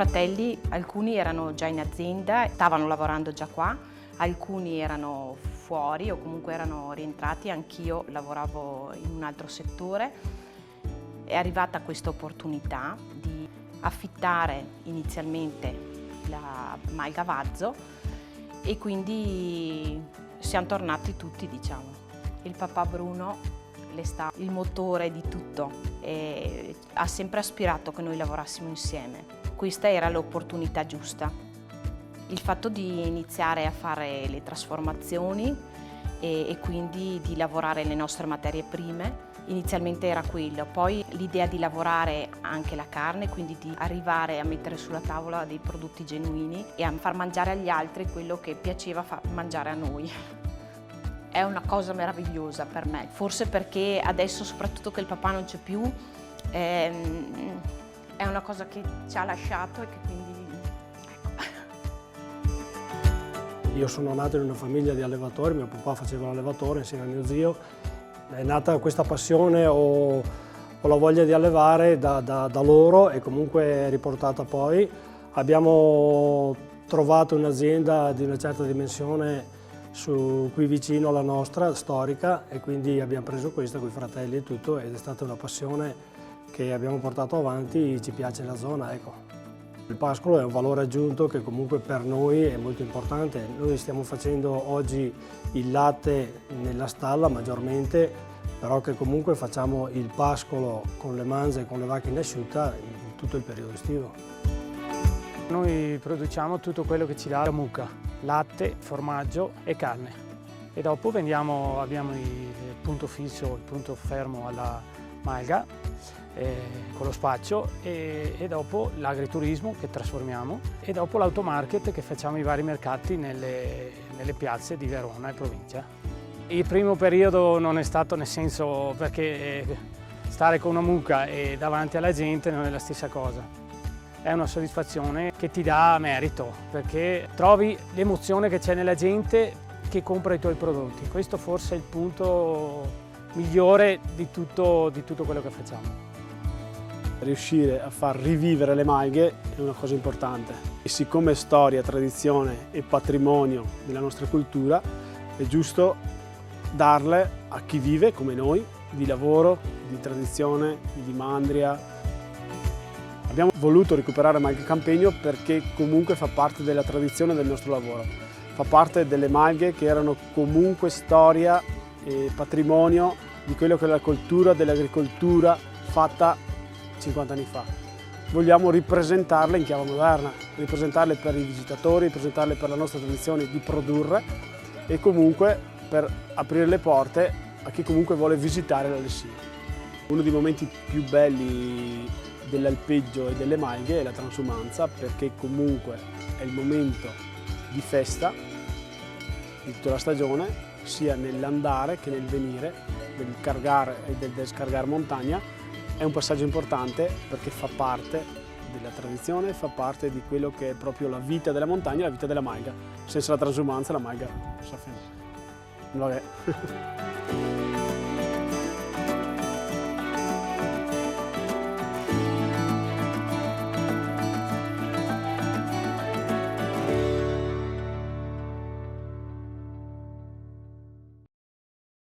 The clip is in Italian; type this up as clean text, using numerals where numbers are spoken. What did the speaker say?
fratelli, alcuni erano già in azienda, stavano lavorando già qua, alcuni erano fuori o comunque erano rientrati, anch'io lavoravo in un altro settore. È arrivata questa opportunità di affittare inizialmente la Malga Vazzo e quindi siamo tornati tutti, diciamo. Il papà Bruno il motore di tutto e ha sempre aspirato che noi lavorassimo insieme. Questa era l'opportunità giusta. Il fatto di iniziare a fare le trasformazioni e quindi di lavorare le nostre materie prime, inizialmente era quello. Poi l'idea di lavorare anche la carne, quindi di arrivare a mettere sulla tavola dei prodotti genuini e a far mangiare agli altri quello che piaceva far mangiare a noi. È una cosa meravigliosa per me, forse perché adesso, soprattutto che il papà non c'è più, è una cosa che ci ha lasciato e che quindi... Ecco. Io sono nato in una famiglia di allevatori, mio papà faceva l'allevatore insieme a mio zio. È nata questa passione o la voglia di allevare da loro e comunque è riportata poi. Abbiamo trovato un'azienda di una certa dimensione qui vicino alla nostra, storica, e quindi abbiamo preso questa con i fratelli e tutto, ed è stata una passione che abbiamo portato avanti, ci piace la zona, ecco. Il pascolo è un valore aggiunto che comunque per noi è molto importante. Noi stiamo facendo oggi il latte nella stalla maggiormente, però che comunque facciamo il pascolo con le manze e con le vacche in asciutta in tutto il periodo estivo. Noi produciamo tutto quello che ci dà la mucca, latte, formaggio e carne. E dopo abbiamo il punto fisso, il punto fermo alla Malga, con lo spaccio, e dopo l'agriturismo che trasformiamo, e dopo l'automarket che facciamo i vari mercati nelle piazze di Verona e provincia. Il primo periodo non è stato, nel senso, perché stare con una mucca e davanti alla gente non è la stessa cosa. È una soddisfazione che ti dà merito, perché trovi l'emozione che c'è nella gente che compra i tuoi prodotti. Questo forse è il punto migliore di tutto quello che facciamo. Riuscire a far rivivere le malghe è una cosa importante. E siccome è storia, tradizione e patrimonio della nostra cultura, è giusto darle a chi vive come noi, di lavoro, di tradizione, di mandria. Abbiamo voluto recuperare Malghe Campegno perché comunque fa parte della tradizione del nostro lavoro, fa parte delle malghe che erano comunque storia e patrimonio di quello che è la cultura dell'agricoltura fatta 50 anni fa. Vogliamo ripresentarle in chiave moderna, ripresentarle per i visitatori, ripresentarle per la nostra tradizione di produrre e comunque per aprire le porte a chi comunque vuole visitare la Lessina. Uno dei momenti più belli dell'alpeggio e delle malghe è la transumanza, perché comunque è il momento di festa di tutta la stagione, sia nell'andare che nel venire, del cargare e del scargare montagna. È un passaggio importante perché fa parte della tradizione, fa parte di quello che è proprio la vita della montagna e la vita della malga. Senza la transumanza la malga non sa fare.